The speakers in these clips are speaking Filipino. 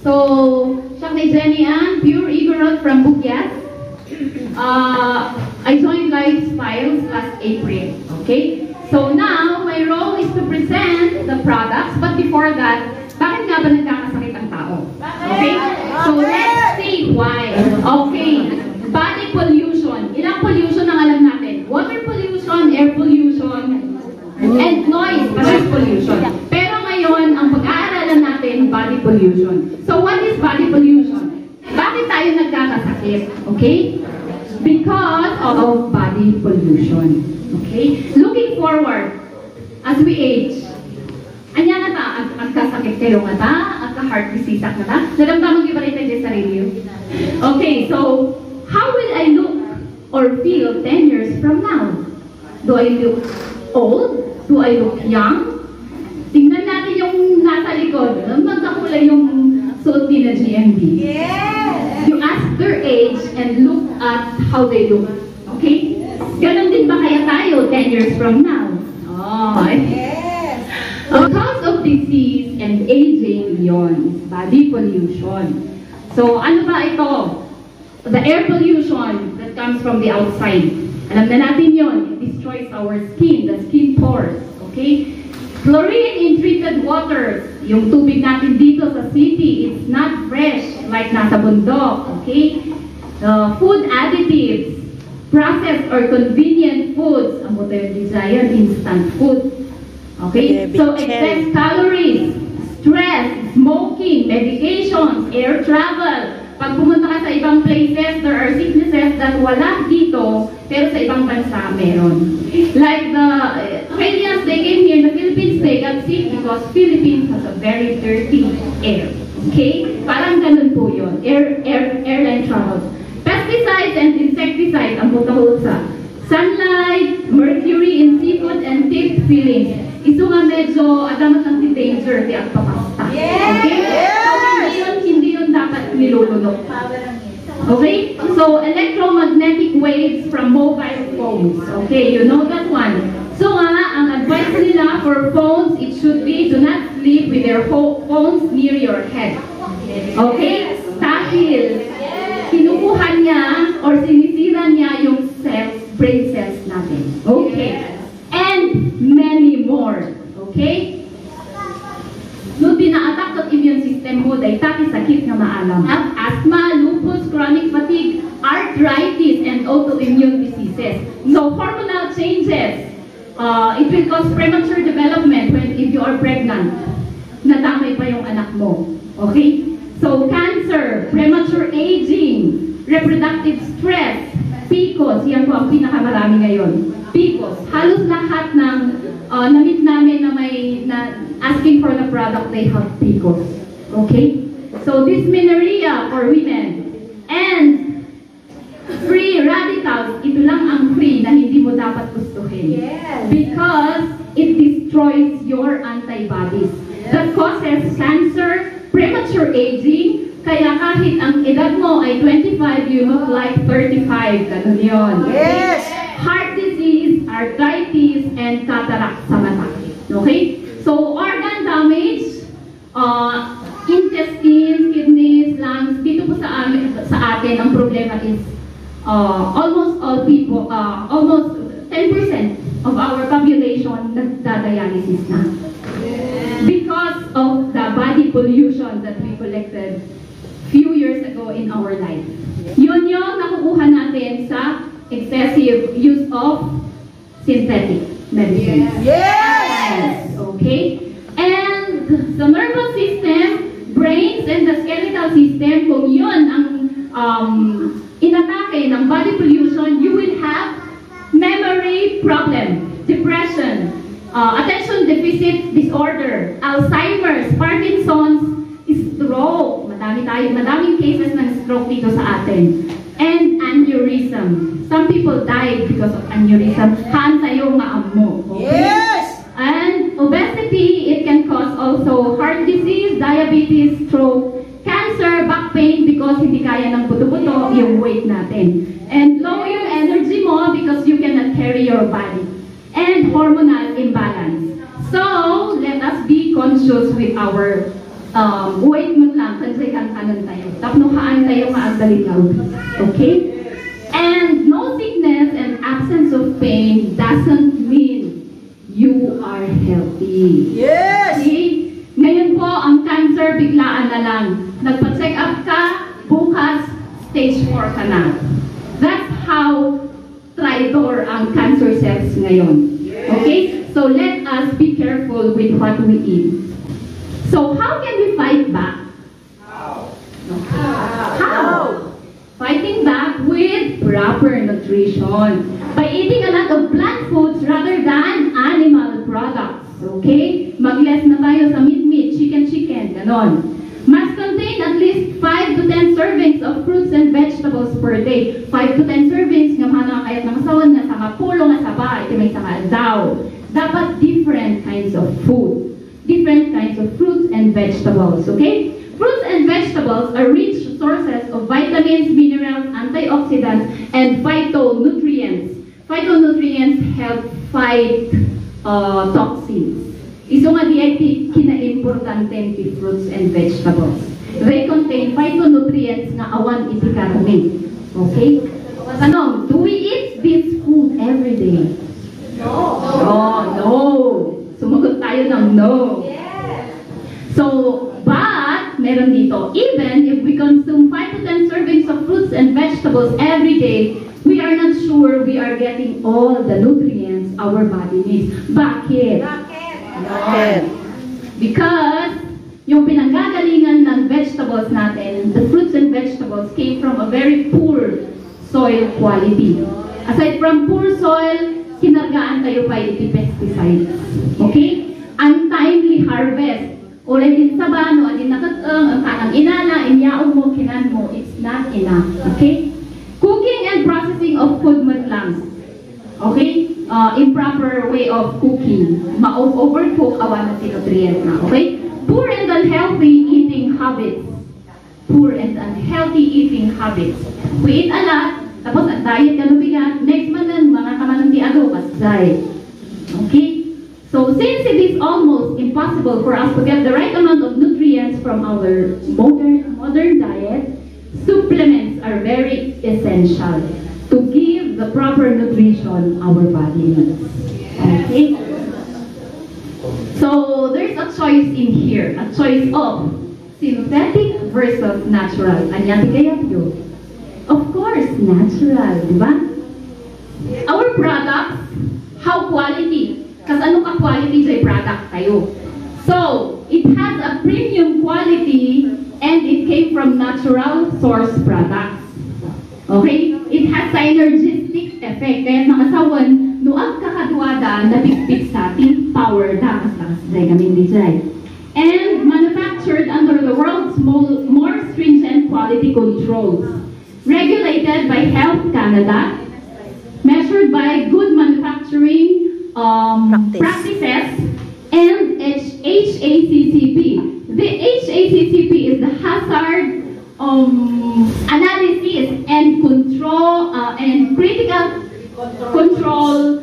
So, siya kay Jenny Ann, pure Igorot from Bugyas. I joined Life Files last April. Okay? So now, my role is to present the products. But before that, bakit nga ba nagkakasakit ang tao? Okay? So let's see why. Okay. Body pollution. Ilang pollution ang alam natin? Water pollution, air pollution, and noise pollution. Pero ngayon, ang pag-aaralan natin, body pollution. So what is body pollution? Bakit tayo nagkakasakit? Okay? Because of body pollution. Okay? Looking forward, as we age, anya na ta, ang kasakit kayo nga ta, ang ka-heart disease na ta, nadamdamang iba rin tayo sa radio. Okay, so, how will I look or feel 10 years from now? Do I look old? Do I look young? Tingnan natin yung nasa likod. Magkakulay yung suot ni na GMB. Yes! You ask their age and look at how they look. Okay? Ganon din ba kaya tayo 10 years from now? Oh, yes! Because of disease and aging, yon, body pollution. So, ano ba ito? The air pollution that comes from the outside. Alam na natin yon, it destroys our skin, the skin pores. Okay? Chlorine in treated waters. Yung tubig natin dito sa city, it's not fresh like nasa bundok. Okay? Food additives, processed or convenient foods. Ang buto yung design, instant food. Okay? So, excess calories, stress, smoking, medications, air travel. Pag pumunta ka sa ibang places, there are sicknesses that wala dito, pero sa ibang bansa meron. Like the Canadians, they came here in the Philippines, they got sick because Philippines has a very dirty air. Okay? Parang ganun po yun. Airline travel. Pesticides and insecticides, ang buto sa sunlight, mercury in seafood, and tip fillings. Iso nga medyo, adamat lang si danger, di ang papasta. Okay? So, hindi yun dapat nilulunok. Okay? So, electromagnetic waves from mobile phones. Okay, you know that one. So ang advice nila for phones, it should be, do not sleep with your phones near your head. Okay? Dahil, kinukuha niya or sinisira niya yung cells, brain cells natin. Okay? And many more. Okay? No tina-attack ang immune system mo dahil taki sakit nga maalam. Asthma, lupus, chronic fatigue, arthritis, and autoimmune diseases. So hormonal changes, it will cause premature development if you are pregnant. Nadamay pa yung anak mo. Okay? So cancer, premature aging, reproductive stress, PCOS, yan po ang pinakamarami ngayon. PCOS, halos lahat ng na-meet namin na may asking for the product, they have PCOS. Okay? So dysmenorrhea for women. And free radicals, ito lang ang free na hindi mo dapat gustuhin. Yes. Because it destroys your antibodies. That causes cancer, premature aging, kaya kahit ang edad mo ay 25, you look like 35. Ganun yun. Yes! Heart disease, arthritis, and cataract sa mata. Okay? So, organ damage, intestines, kidneys, lungs, dito po sa atin, ang problema is almost all people, almost 10% of our population nagda-dialysis na. Because of the body pollution that we collected few years ago in our life. Yun yung nakukuha natin sa excessive use of synthetic medicines. Yes! Okay? And the nervous system, brains, and the skeletal system, kung yun ang inatake ng body pollution, you will have memory problem, depression, attention deficit disorder, Alzheimer's, Parkinson's, stroke. Madaming cases ng stroke dito sa atin. And aneurysm. Some people died because of aneurysm. Hansa yung maam mo. Okay? Yes! And obesity, it can cause also heart disease, diabetes, stroke, cancer, back pain because hindi kaya ng buto-buto yung weight natin. And low yung energy mo because you cannot carry your body. And hormonal imbalance. So, let us be conscious with our wait mo lang, kansay kanan tayo. Tapnuhaan tayo maagdaligaw. Okay? And no sickness and absence of pain doesn't mean you are healthy. Yes! Okay? Ngayon po, ang cancer, biglaan na lang. Nagpa-check up ka, bukas, stage 4 ka na. That's how traitor ang cancer cells ngayon. Okay? So let us be careful with what we eat. So how can we fight back? How? Fighting back with proper nutrition. By eating a lot of plant foods rather than animal products. Okay? Mag-less na tayo sa meat, chicken, ganon. Must contain at least 5 to 10 servings of fruits and vegetables per day. 5 to 10 servings, nga mga kahit mga sawan nga sa kapulo nga saba, ito may saka daw. Dapat different kinds of food. Different kinds of fruits and vegetables, okay? Fruits and vegetables are rich sources of vitamins, minerals, antioxidants, and phytonutrients. Phytonutrients help fight toxins. Iso nga di ay kina-importante ti fruits and vegetables. They contain phytonutrients nga awan iti karne. Okay? Tanong, do we eat this food every day? No. Oh, no. Sumagot tayo ng no. Yes. So, but, meron dito, even if we consume 5 to 10 servings of fruits and vegetables every day, we are not sure we are getting all the nutrients our body needs. Bakit? Bakit? Because, yung pinanggagalingan ng vegetables natin, the fruits and vegetables came from a very poor soil quality. Aside from poor soil, kinargaan tayo pa iti pesticides. Okay? Untimely harvest. Ulay din sa bano, adin nakatang, ang kanang inana, inyaong mo, kinan mo, it's not enough. Okay? Cooking and processing of food lang. Okay? Improper way of cooking. Ma-overcook, awan na si nutrient na. Okay? Poor and unhealthy eating habits. Poor and unhealthy eating habits. We eat a lot, tapos ang diet ka lubigat, next manan, mga kamanang tiago, pasay. Okay? So, since it is almost impossible for us to get the right amount of nutrients from our modern diet, supplements are very essential to give the proper nutrition our body needs. Okay? So, there's a choice in here, a choice of synthetic versus natural. Anyati kaya yun? Of course, natural, di ba? Our products, how quality? Kasi ano ka quality sa product tayo? So, it has a premium quality and it came from natural source products. Okay? It has synergistic effect. Kaya nakasawan, nuag kakadwada na big sa ating power da. Kasi kami design. And manufactured under the world's more stringent quality controls. Regulated by Health Canada, measured by good manufacturing practices, and HACCP. The HACCP is the Hazard Analysis and Control and Critical Control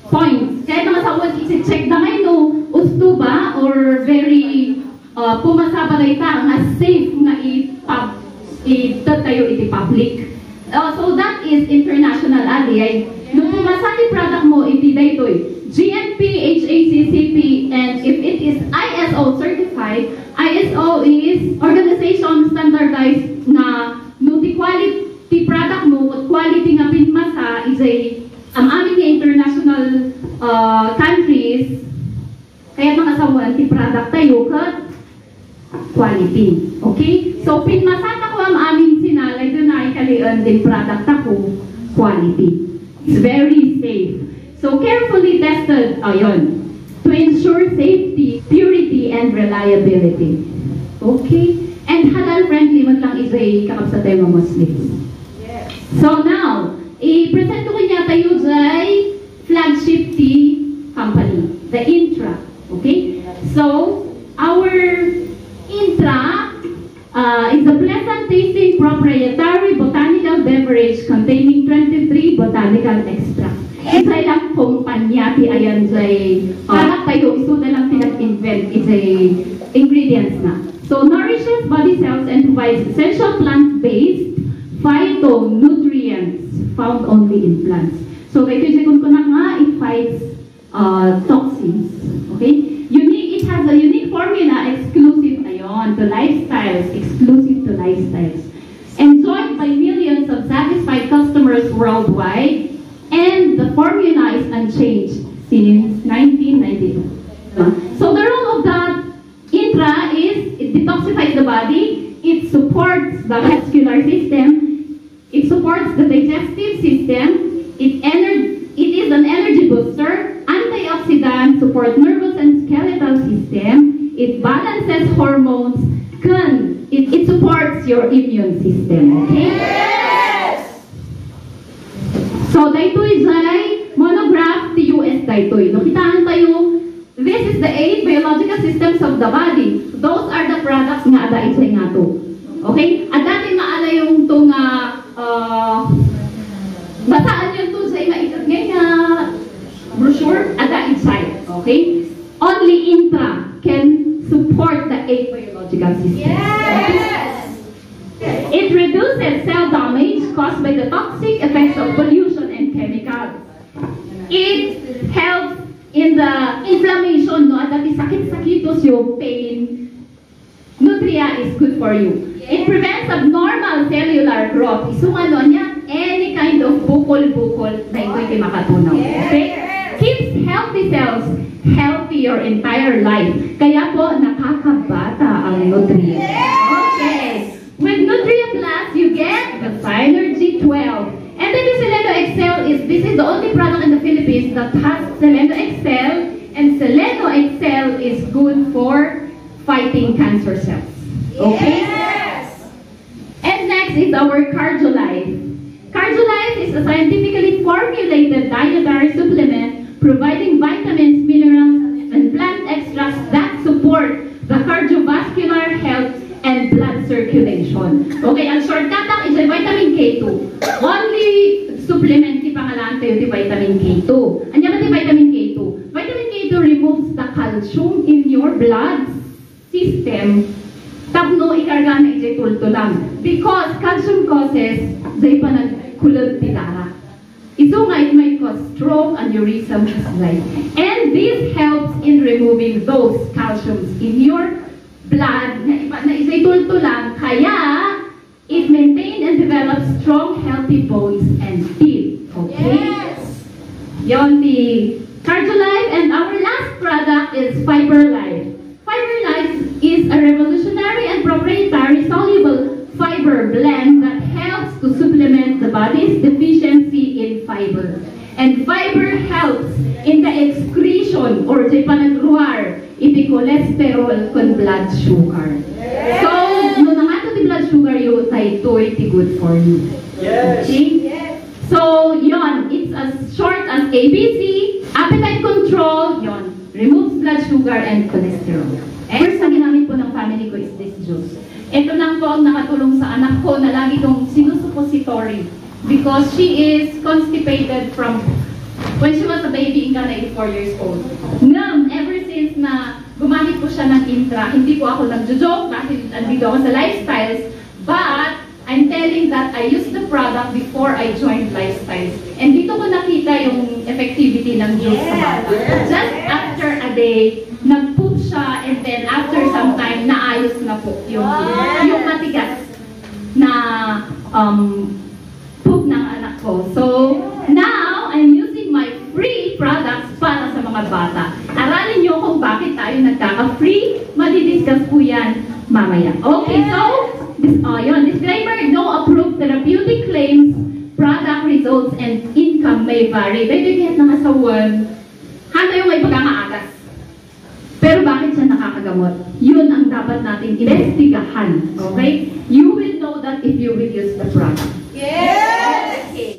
Points. Kaya mga sawad isi-check na ngayon no, usto ba or very pumasaba na ita nga safe nga tayo iti public. So that is international ali. Nung pumasaki product mo iti daytoy GMP, HACCP, and if it is ISO certified, ISO is organization standardized na no the quality product mo at quality nga pinmasa is ang aming international countries kaya mga sawan ti product tayo kat quality. Okay? So, pinmasata ko ang aming sinalay doon na ikalian din product ako, quality. It's very safe. So, carefully tested, ayun, to ensure safety, purity, and reliability. Okay? And halal-friendly man lang is kakabsa tayo mga Muslims. Yes. So, now, i-present ko niya tayo sa flagship tea company, the Intra. Okay? So, our Intra is a pleasant tasting proprietary botanical beverage containing 23 botanical extracts. Isa lang kumpanya ti ayan say para tayo iso na lang pinag-invent is ingredients na. So, nourishes body cells and provides essential plant-based phytonutrients found only in plants. So, kay Tuesday ko na nga, it fights toxins. Okay? It has a unique formula exclusive to lifestyles, exclusive to lifestyles. Enjoyed by millions of satisfied customers worldwide, and the formula is unchanged since 1992. So the role of the Intra is it detoxifies the body, it supports the vascular system, it supports the digestive system, it is an energy booster, antioxidant, support nervous and skeletal system, it balances hormones, it supports your immune system, okay? Yes! So, daytoy jay monograph ti US daytoy. Nakitaan tayo, this is the 8 biological systems of the body. Those are the products nga ada itsay nga to. Okay? At dati maala yung to nga, basaan yung to sa maikot nga brochure, ada itsay. Okay? Only Intra can support the 8 biological systems. Yes! It reduces cell damage caused by the toxic effects of pollution and chemicals. It helps in the inflammation, no? At sakit-sakitos yung pain. Nutria is good for you. It prevents abnormal cellular growth. Isumano niya, any kind of bukol-bukol na ito'y kay makatunaw. Okay? Keeps healthy cells healthy your entire life. Kaya po, nakakabata ang Nutria. Okay. With Nutria Plus, you get the Synergy 12. And then the Seleno Excel this is the only product in the Philippines that has Seleno Excel. And Seleno Excel is good for fighting cancer cells. Okay? Yes! And next is our Cardiolife. Cardiolife is a scientifically formulated dietary supplement providing vitamins, minerals, and plant extracts that support the cardiovascular health and blood circulation. Okay, ang shortcut is vitamin K2. Only supplement ti pangalan tayo ti vitamin K2. Anya ba ti vitamin K2? Vitamin K2 removes the calcium in your blood system. Tapno ikarga na iti tultulang. Because calcium causes day pa nagkulot ti dara. Ito nga, it might cause stroke, aneurysm, like. And this helps in removing those calciums in your blood na isa'y tultulang. Kaya, it maintains and develops strong, healthy bones and teeth. Okay? Yes! Yon the Cardiolife, and our last product is FiberLife. FiberLife is a revolutionary and proprietary soluble fiber blend that helps to supplement the body's deficiency in fiber. And fiber helps in the excretion or di panagruar iti cholesterol con blood sugar. So, no nangato ti blood sugar yu ito iti good for you. Yes. Okay? Yes! So, yon, it's as short as ABC, appetite control, yon, removes blood sugar and cholesterol. First na ginamit po ng family ko is this juice. Ito lang po ang nakatulong sa anak ko na lagi kong sinusuppository because she is constipated from when she was a baby, inka na 84 years old. Ever since na gumamit po siya ng Intra, hindi po ako nagjo-joke dahil andito ako sa lifestyles, but I'm telling that I used the product before I joined lifestyles. And dito ko nakita yung effectivity ng juice sa bata. Just after a day, nag-poop siya, and then after some time, naayos na po yung matigas na poop ng anak ko. So, now, I'm using my free products para sa mga bata. Aralin nyo kung bakit tayo nagkaka-free. Madidiscuss po yan mamaya. Okay, so, disclaimer, no approved therapeutic claims, product results, and income may vary. Bibigyan na nga sa one, handa yung may pagkakaagas. Pero bakit siya nakakagamot? Yun ang dapat natin investigahan. Okay? You will know that if you will use the product. Yes!